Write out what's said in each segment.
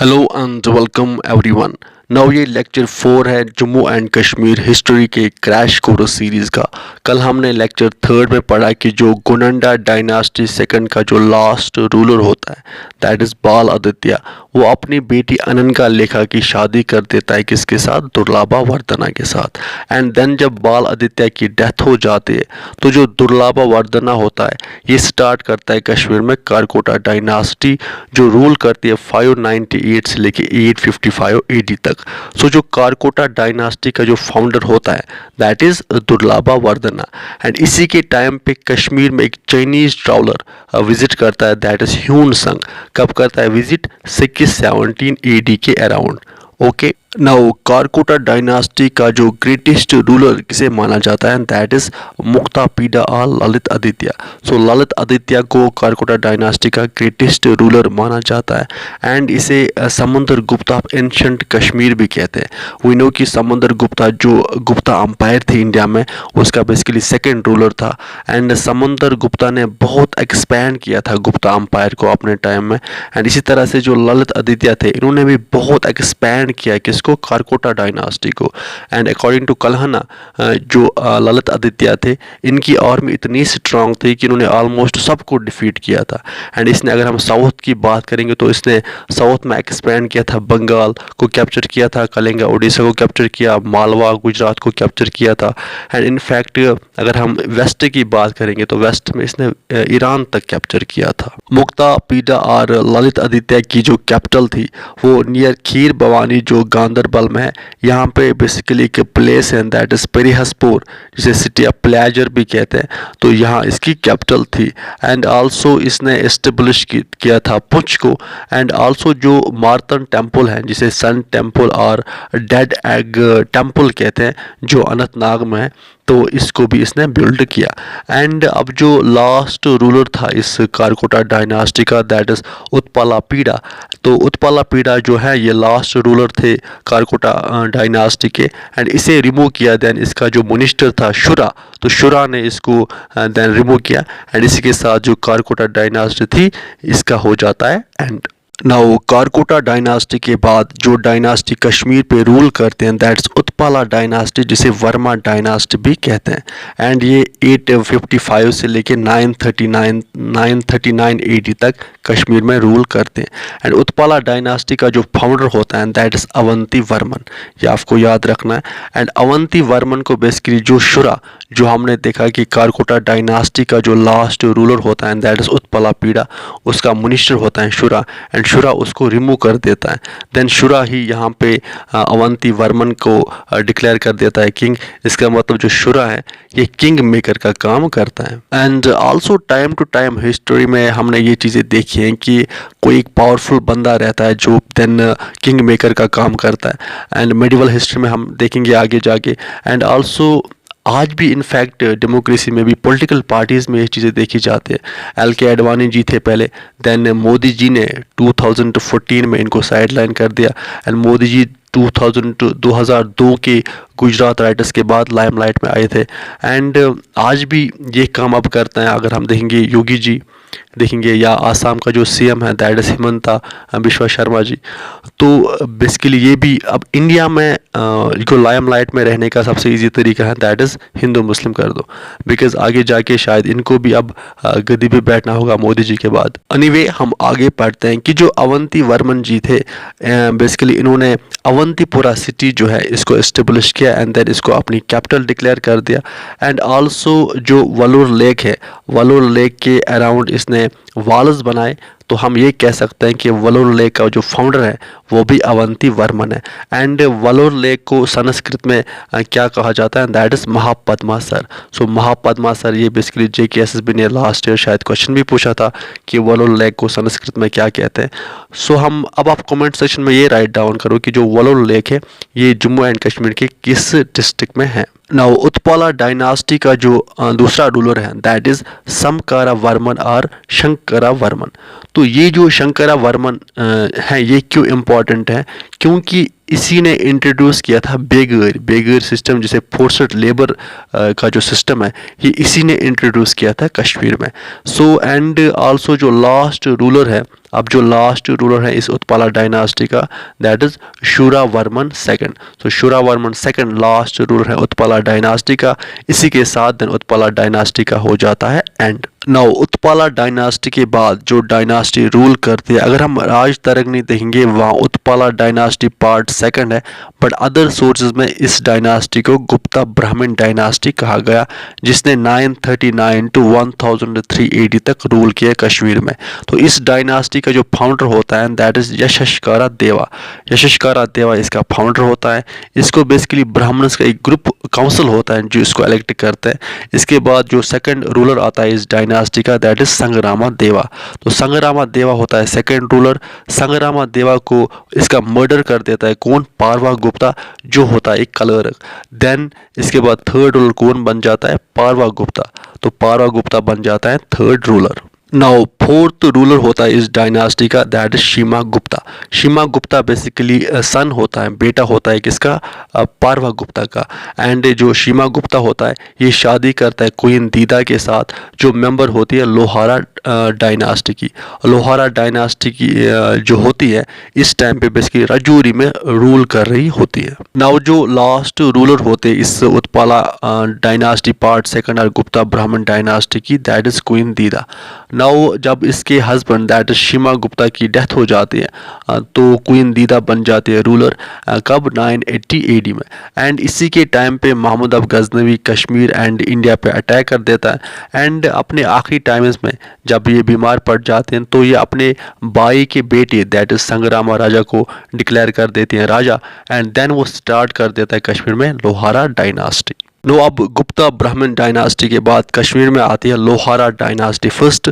Hello and welcome everyone. Now ये lecture 4 है Jammu and Kashmir history के क्रैश कोर्स सीरीज़ का। कल हमने लेक्चर 3 में पढ़ा कि जो गुनंडा डायनास्टी सेकंड का जो लास्ट रूलर होता है दैट इज़ बाल आदित्य, वो अपनी बेटी अनंका लेखा की शादी कर देता है किसके साथ, दुर्लाभा वर्धना के साथ। एंड देन जब बाल आदित्य की डेथ हो जाती है तो जो दुर्लाभा वर्धना होता है ये स्टार्ट करता है कश्मीर में कारकोटा डायनास्टी जो रूल करती है 598 से लेके 855 एडी तक। सो जो कारकोटा डायनास्टी का जो फाउंडर होता है दैट इज दुर्लाभा वर्धना। एंड इसी के टाइम पे कश्मीर में एक चाइनीज ट्रैवलर विजिट करता है दैट इज ह्यून संग। कब करता है विजिट, 617 एडी के around. Okay, now Karkota dynasty का जो ग्रेटेस्ट रूलर किसे माना जाता है दैट इज मुक्तापीडा और ललित आदित्य। सो ललित आदित्य को कारकोटा डायनास्टी का ग्रेटेस्ट रूलर माना जाता है। एंड इसे समुद्र गुप्ता ऑफ एंशंट कश्मीर भी कहते हैं। वी नो कि समुद्र गुप्ता जो गुप्ता अंपायर थे इंडिया में उसका बेसिकली सेकेंड रूलर था। एंड समुद्र गुप्ता ने बहुत एक्सपैंड किया था गुप्ता अंपायर को अपने टाइम में। एंड इसी तरह से जो ललित आदित्य थे इन्होंने भी बहुत एक्सपैंड किया किसको, कारकोटा डायनास्टी को। एंड अकॉर्डिंग टू कल्हना जो ललित आदित्य थे इनकी आर्मी इतनी स्ट्रांग थी कि इन्होंने ऑलमोस्ट सबको डिफीट किया था। एंड इसने अगर हम साउथ की बात करेंगे तो इसने साउथ में एक्सपैंड किया था, बंगाल को कैप्चर किया था, कलिंगा उड़ीसा को कैप्चर किया, मालवा गुजरात को कैप्चर किया था। एंड इनफैक्ट अगर हम वेस्ट की बात करेंगे तो वेस्ट में इसने ईरान तक कैप्चर किया था। मुक्तापीडा और ललित आदित्य की जो कैपिटल थी वो नियर खीर भवानी जो गांधरबल में है। यहाँ पे बेसिकली एक प्लेस है दैट इज पेरिहसपुर जिसे सिटी ऑफ प्लेजर भी कहते हैं, तो यहाँ इसकी कैपिटल थी। एंड आल्सो इसने एस्टेब्लिश किया था पुंछ को। एंड आल्सो जो मार्तन टेम्पल है जिसे सन टेम्पल और डेड एग टेम्पल कहते हैं जो अनंतनाग में है, तो इसको भी इसने बिल्ड किया। एंड अब जो लास्ट रूलर था इस कारकोटा डायनास्टी का दैट इज उत्पलापीड़ा। तो उत्पलापीड़ा जो है ये लास्ट रूलर थे कारकोटा डायनास्टी के। एंड इसे रिमूव किया, देन इसका जो मिनिस्टर था शुरा, तो शुरा ने इसको देन रिमूव किया। एंड इसी के साथ जो कारकोटा डायनास्टी थी इसका हो जाता है एंड। नाउ कारकोटा डायनास्टी के बाद जो डायनास्टी कश्मीर पे रूल करते हैं दैट्स उत्पला डायनास्टी जिसे वर्मा डायनास्टी भी कहते हैं। एंड ये 855 से लेके 939 एडी तक कश्मीर में रूल करते हैं। एंड उत्पला डायनास्टी का जो फाउंडर होता है दैट इज अवंती वर्मन, ये आपको याद रखना है। एंड अवंती वर्मन को बेसिकली जो शुरा जो हमने देखा कि कारकोटा डायनास्टी का जो लास्ट रूलर होता है दैट इज उत्पलापीड़ा, उसका मिनिस्टर होता है शुरा। एंड शुरा उसको रिमूव कर देता है। देन शुरा ही यहाँ पे अवंती वर्मन को डिक्लेयर कर देता है किंग। इसका मतलब जो शुरा है ये किंग मेकर का काम करता है। And also time to time history में हमने ये चीज़ें देखी हैं कि कोई एक पावरफुल बंदा रहता है जो देन किंग मेकर का काम करता है। एंड मेडिवल हिस्ट्री में हम देखेंगे आगे जाके। एंड आल्सो आज भी इनफैक्ट डेमोक्रेसी में भी पॉलिटिकल पार्टीज़ में ये चीज़ें देखी जाती है। एल के अडवाणी जी थे पहले, देन मोदी जी ने 2014 में इनको साइडलाइन कर दिया। एंड मोदी जी 2002 के गुजरात राइटर्स के बाद लाइमलाइट में आए थे। एंड आज भी ये काम अब करते हैं। अगर हम देखेंगे योगी जी देखेंगे या आसाम का जो सीएम है दैट इज हिमंता बिश्वा शर्मा जी, तो बेसिकली ये भी अब इंडिया में जो लाइमलाइट में रहने का सबसे इजी तरीका है दैट इज़ हिंदू मुस्लिम कर दो, बिकॉज आगे जाके शायद इनको भी अब गद्दी पे बैठना होगा मोदी जी के बाद। एनीवे हम आगे पढ़ते हैं कि जो अवंती वर्मन जी थे बेसिकली इन्होंने अवंतीपुरा सिटी जो है इसको इस्टेब्लिश किया एंड देन इसको अपनी कैपिटल डिक्लेयर कर दिया। एंड आल्सो जो वलूर लेक है, वलूर लेक के अराउंड इसने वाल्स बनाए, तो हम ये कह सकते हैं कि वलूर लेक का जो फाउंडर है वो भी अवंती वर्मन है। एंड वलूर लेक को संस्कृत में क्या कहा जाता है दैट इज महापद्मासर। सो महापद्मासर ये बेसिकली JKSSB ने लास्ट ईयर शायद क्वेश्चन भी पूछा था कि वलूर लेक को संस्कृत में क्या कहते हैं। सो हम अब आप कमेंट सेक्शन में ये राइट डाउन करो कि जो वलूर लेक है ये जम्मू एंड कश्मीर के किस डिस्ट्रिक्ट में है। नाउ उत्पला डायनास्टी का जो दूसरा रूलर है दैट इज समकारा वर्मन और शंकरा वर्मन। तो ये जो शंकरा वर्मन हैं ये क्यों इम्पॉर्टेंट है, क्योंकि इसी ने इंट्रोड्यूस किया था बेगर सिस्टम, जिसे फोर्स्ड लेबर का जो सिस्टम है ये इसी ने इंट्रोड्यूस किया था कश्मीर में। सो एंड आल्सो जो लास्ट रूलर है, अब जो लास्ट रूलर है इस उत्पला डायनास्टी का, दैट इज शूरा वर्मन सेकंड। तो शूरा वर्मन सेकंड लास्ट रूलर है उत्पला डायनास्टी का। इसी के साथ दिन उत्पला डायनास्टी का हो जाता है एंड। नाउ उत्पला डायनास्टी के बाद जो डायनास्टी रूल करती है, अगर हम राज तरंगनी देखेंगे वहाँ उत्पला डायनास्टी पार्ट सेकंड है, बट अदर सोर्सेज में इस डायनास्टी को गुप्ता ब्राह्मण डायनास्टी कहा गया, जिसने 939 टू 1003 AD तक रूल किया कश्मीर में। तो इस डायनास्टी का जो फाउंडर होता है दैट इज यशस्कारा देवा। यशस्कारा देवा इसका फाउंडर होता है। इसको बेसिकली ब्राह्मण्स का एक ग्रुप काउंसिल होता है जो इसको इलेक्ट करते हैं। इसके बाद जो सेकंड रूलर आता है इस डायनास्टी का, दैट इज संग्रामा देवा। तो संग्रामा देवा होता है सेकंड रूलर। संग्रामा देवा को इसका मर्डर कर देता है कौन, पारवा गुप्ता, जो होता है एक कलरक। देन इसके बाद थर्ड रूलर कौन बन जाता है, पारवा गुप्ता। तो पारवा गुप्ता बन जाता है third ruler. Now fourth ruler होता है इस डायनास्टी का, that is Shima Gupta. Shima Gupta basically son होता है, बेटा होता है किसका, पारवा गुप्ता का। एंड जो शिमा गुप्ता होता है ये शादी करता है क्वीन दीदा के साथ, जो मेंबर होती है लोहारा डायनास्टी की। लोहारा डायनास्टी की जो होती है इस टाइम पे बेसिकली रजौरी में रूल कर रही होती है। नाउ जो लास्ट रूलर होते हैं इस उत्पला डायनास्टी पार्ट सेकंड और गुप्ता ब्राह्मण डायनास्टी की, दैट इज क्वीन दीदा। नाउ जब इसके husband that is Shima Gupta की डेथ हो जाती है तो क्वीन दीदा बन जाती है रूलर, कब 980 AD में। एंड इसी के टाइम पे महमूद अब गजनवी कश्मीर एंड इंडिया पे अटैक कर देता है। एंड अपने आखिरी टाइम्स में जब ये बीमार पड़ जाते हैं तो ये अपने भाई के बेटे दैट इज संग्रामा राजा को डिक्लेयर कर देते हैं राजा, एंड देन वो स्टार्ट कर देता है कश्मीर में लोहारा डायनास्टी। नो अब गुप्ता ब्राह्मण डायनास्टी के बाद कश्मीर में आती है लोहारा डायनास्टी फर्स्ट।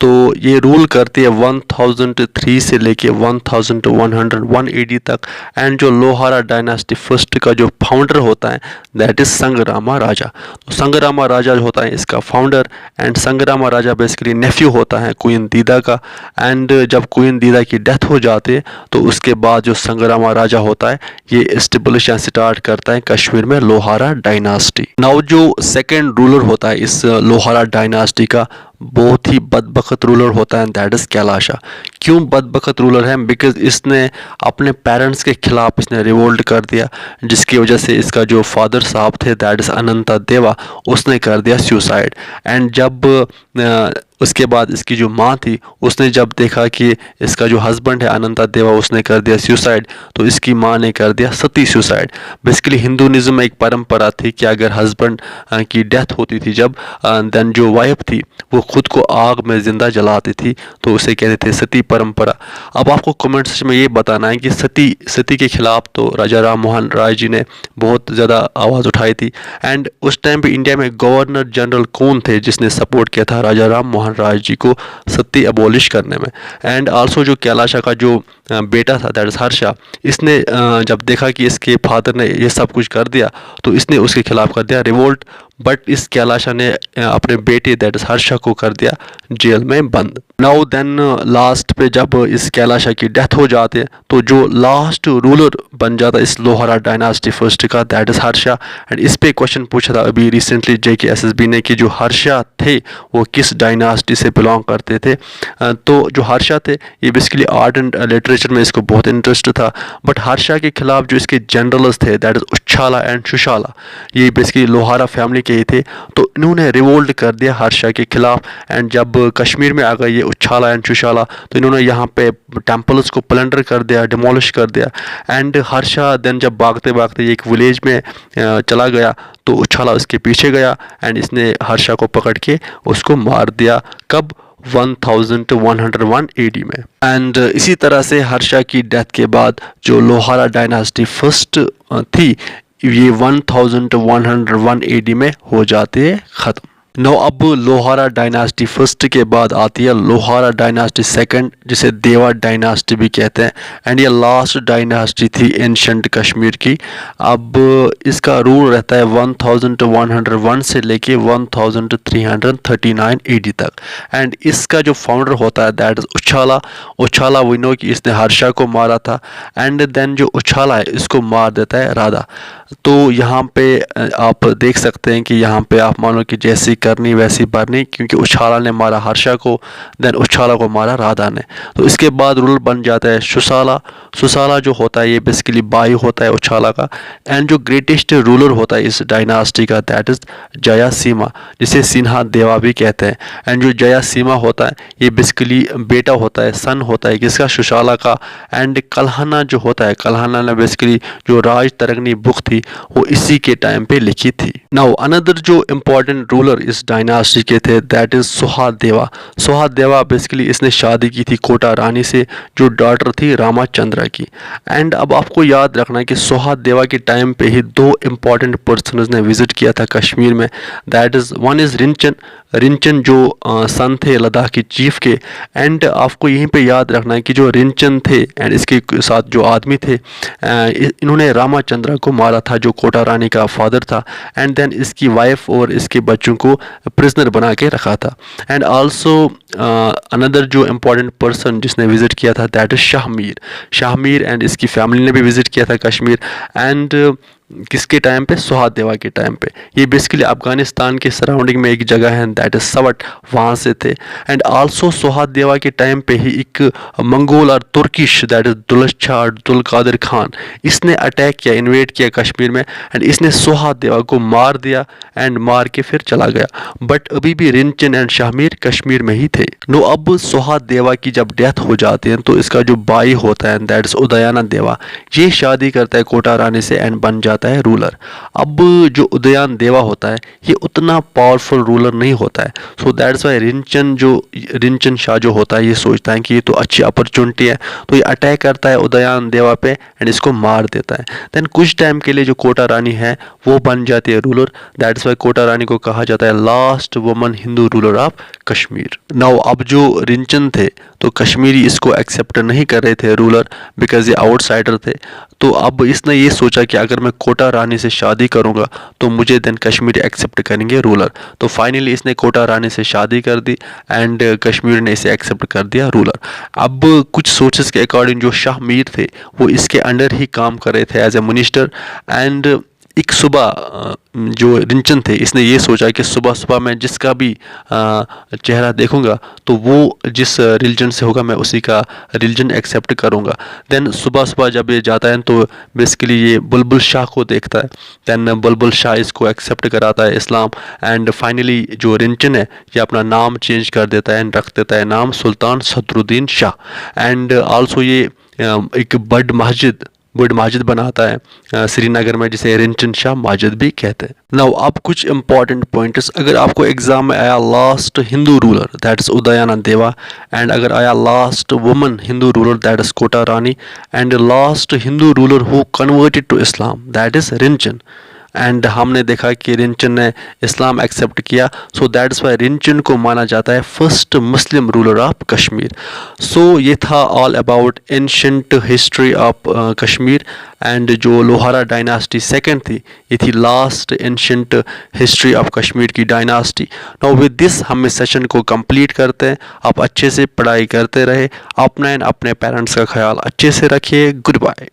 तो ये रूल करती है 1003 से लेके 1101 AD तक। एंड जो लोहारा डायनास्टी फर्स्ट का जो फाउंडर होता है दैट इज संग्रामा राजा। तो संग्रामा राजा होता है इसका founder. And Sangrama Raja basically nephew होता है क्वीन दीदा का। एंड जब क्वीन दीदा की डेथ हो जाती है तो उसके बाद जो संग्रामा राजा होता है ये एस्टेब्लिश स्टार्ट करता है कश्मीर में लोहारा डायनास्टी। नाउ जो सेकंड रूलर होता है इस लोहारा डायनास्टी का, बहुत ही बदबख्त रूलर होता है, दैट इज कैलाशा। क्यों बदबख्त रूलर है, बिकॉज इसने अपने पेरेंट्स के खिलाफ इसने रिवोल्ट कर दिया, जिसकी वजह से इसका जो फादर साहब थे दैट इज अनंता देवा, उसने कर दिया सुसाइड। एंड जब उसके बाद इसकी जो माँ थी उसने जब देखा कि इसका जो हस्बैंड है अनंता देवा उसने कर दिया सुसाइड, तो इसकी माँ ने कर दिया सती सुसाइड। बेसिकली हिंदुइज्म में एक परंपरा थी कि अगर हस्बैंड की डेथ होती थी जब, देन जो वाइफ थी वो खुद को आग में जिंदा जलाती थी, तो उसे कहते थे सती परंपरा। अब आपको कमेंट सेक्शन में ये बताना है कि सती के खिलाफ तो राजा राम मोहन राय जी ने बहुत ज़्यादा आवाज़ उठाई थी। एंड उस टाइम पे इंडिया में गवर्नर जनरल कौन थे जिसने सपोर्ट किया था राजा राम मोहन राय जी को सती अबॉलिश करने में। एंड आल्सो जो कैलाशा का जो बेटा था दैट इज हर्षा, इसने जब देखा कि इसके फादर ने ये सब कुछ कर दिया तो इसने उसके खिलाफ कर दिया रिवोल्ट। बट इस कैलाशा ने अपने बेटे दैट इज हर्षा को कर दिया जेल में बंद। नाउ देन लास्ट पे जब इस कैलाशा की डेथ हो जाती है तो जो लास्ट रूलर बन जाता है इस लोहारा डायनास्टी फर्स्ट का, दैट इज हर्षा। एंड इस पे क्वेश्चन पूछा था अभी रिसेंटली JK SSB ने कि जो हर्षा थे वो किस डायनास्टी से बिलोंग करते थे। तो जो हर्षा थे ये बेसिकली आर्ट एंड लिटरेचर में इसको बहुत इंटरेस्ट था। बट हर्षा के खिलाफ जो इसके जनरल्स थे दैट इज उच्छाला एंड सुशाला, ये बेसिकली लोहारा फैमिली के ही थे, तो इन्होंने रिवोल्ट कर दिया हर्षा के खिलाफ। एंड जब कश्मीर में आ गए ये उच्छाला एंड सुशाला तो इन्होंने यहाँ पे टेम्पल्स को प्लंडर कर दिया, डिमोलिश कर दिया। एंड हर्षा देन जब भागते भागते एक विलेज में चला गया तो उच्छाला उसके पीछे गया एंड इसने हर्षा को पकड़ के उसको मार दिया, कब 1101 AD में। एंड इसी तरह से हर्षा की डेथ के बाद जो लोहारा डायनास्टी फर्स्ट थी ये 1101 AD में हो जाती है ख़त्म। नो अब लोहारा डायनास्टी फर्स्ट के बाद आती है लोहारा डायनास्टी सेकंड, जिसे देवा डायनास्टी भी कहते हैं, एंड ये लास्ट डायनास्टी थी एंशंट कश्मीर की। अब इसका रूल रहता है 1101 से लेके 1339 AD तक, एंड इसका जो फाउंडर होता है दैट इज उछाला। उछाला वी नो कि इसने हर्षा को मारा था, एंड देन जो उछाला है इसको मार देता है राधा। तो यहाँ पे आप देख सकते हैं कि यहाँ पे आप मानो कि जैसी करनी वैसी भरनी, क्योंकि उछाला ने मारा हर्षा को, देन उछाला को मारा राधा ने। तो इसके बाद रूलर बन जाता है सुसाला। सुसाला जो होता है ये बेसिकली भाई होता है उछाला का, एंड जो ग्रेटेस्ट रूलर होता है इस डायनास्टी का दैट इज जयासीमा, जिसे सिन्हा देवा भी कहते हैं। एंड जो जयासीमा होता है ये बेसिकली बेटा होता है, सन होता है किसका, सुशाला का। एंड कल्हाना जो होता है, कल्हाना ने बेसिकली जो राज तरंगनी बुक थी वो इसी के टाइम पे लिखी थी। नाउ अनदर जो इम्पोर्टेंट रूलर इस डायनास्टी के थे दैट इज सुहाद देवा। सुहाद देवा बेसिकली इसने शादी की थी कोटा रानी से, जो डॉटर थी रामाचंद्रा की। एंड अब आपको याद रखना है कि सुहाद देवा के टाइम पे ही दो इम्पॉर्टेंट पर्सनस ने विजिट किया था कश्मीर में, that is one is Rinchen. Rinchen जो सन थे लद्दाख की चीफ के, एंड आपको यहीं पे याद रखना है कि जो रिंचन थे एंड इसके साथ जो आदमी थे इन्होंने रामाचंद्रा को मारा था जो कोटा रानी का फादर था, एंड देन इसकी वाइफ और इसके बच्चों को प्रिजनर बना के रखा था। एंड आल्सो अनदर जो इम्पोर्टेंट पर्सन जिसने विजिट किया था that is Shahmir. Shahmir and इसकी फैमिली ने भी विजिट किया था कश्मीर, एंड किसके टाइम पे, सुहाद देवा के टाइम पे। ये बेसिकली अफगानिस्तान के सराउंडिंग में एक जगह है दैट इज सवट, वहाँ से थे। एंड आल्सो सुहाद देवा के टाइम पे ही एक मंगोल और Turkish that is Dulchha Abdul Kadir Khan, इसने अटैक किया, इन्वेड किया कश्मीर में, एंड इसने सुहाद देवा को मार दिया एंड मार के फिर चला गया। बट अभी भी रिंचन एंड शाहमीर कश्मीर में ही थे। नो अब सुहाद देवा की जब डेथ हो जाती है तो इसका जो भाई होता है दैट इज उदयना देवा, ये शादी करता है कोटा रानी से एंड बन जाता है रूलर। अब जो उदयन देवा होता है ये उतना पावरफुल रूलर नहीं होता है, so that's why Rinchen Shah जो होता है ये सोचता है कि ये तो अच्छी अपॉर्चुनिटी है, तो ये अटैक करता है उदयन देवा पे एंड इसको मार देता है। देन कुछ टाइम के लिए जो कोटा रानी है वो बन जाती है रूलर, दैट्स वाई कोटा रानी को कहा जाता है last woman Hindu ruler of Kashmir. Now अब जो रिंचन थे तो कश्मीरी इसको एक्सेप्ट नहीं कर रहे थे रूलर, बिकॉज ये आउटसाइडर थे। तो अब इसने ये सोचा कि अगर मैं कोटा रानी से शादी करूंगा तो मुझे देन कश्मीरी एक्सेप्ट करेंगे रूलर। तो फाइनली इसने कोटा रानी से शादी कर दी एंड कश्मीर ने इसे एक्सेप्ट कर दिया रूलर। अब कुछ सोर्सेस के अकॉर्डिंग जो शाह मीर थे वो इसके अंडर ही काम कर रहे थे एज ए मिनिस्टर। एंड एक सुबह जो रिंचन थे इसने ये सोचा कि सुबह सुबह मैं जिसका भी चेहरा देखूंगा तो वो जिस रिलीजन से होगा मैं उसी का रिलीजन एक्सेप्ट करूंगा। देन सुबह सुबह जब ये जाता है तो बेसिकली ये बुलबुल शाह को देखता है, देन बुलबुल शाह इसको एक्सेप्ट कराता है इस्लाम। एंड फाइनली जो रिंचन है ये अपना नाम चेंज कर देता है एंड रख देता है नाम सुल्तान सदरुद्दीन शाह। एंड आल्सो ये एक बड़ मस्जिद बनाता है श्रीनगर में, जिसे रिंचन शाह मस्जिद भी कहते हैं। नाउ अब कुछ इंपॉर्टेंट पॉइंट्स, अगर आपको एग्जाम में आया last Hindu ruler that is Udayana Deva, and अगर आया last woman Hindu ruler that is Kota Rani, and last Hindu ruler who converted to Islam that is Rinchan, and हमने देखा कि रिंचन ने इस्लाम एक्सेप्ट किया, सो दैट्स वाई रिंचन को माना जाता है first Muslim ruler of Kashmir. So ये था all about ancient history of Kashmir. And जो लोहारा डायनास्टी सेकंड थी ये थी last ancient history of Kashmir की डायनास्टी। नाउ विद दिस हम इस सेशन को कंप्लीट करते हैं। आप अच्छे से पढ़ाई करते रहे, अपने पेरेंट्स का ख्याल अच्छे से रखिए। Good bye.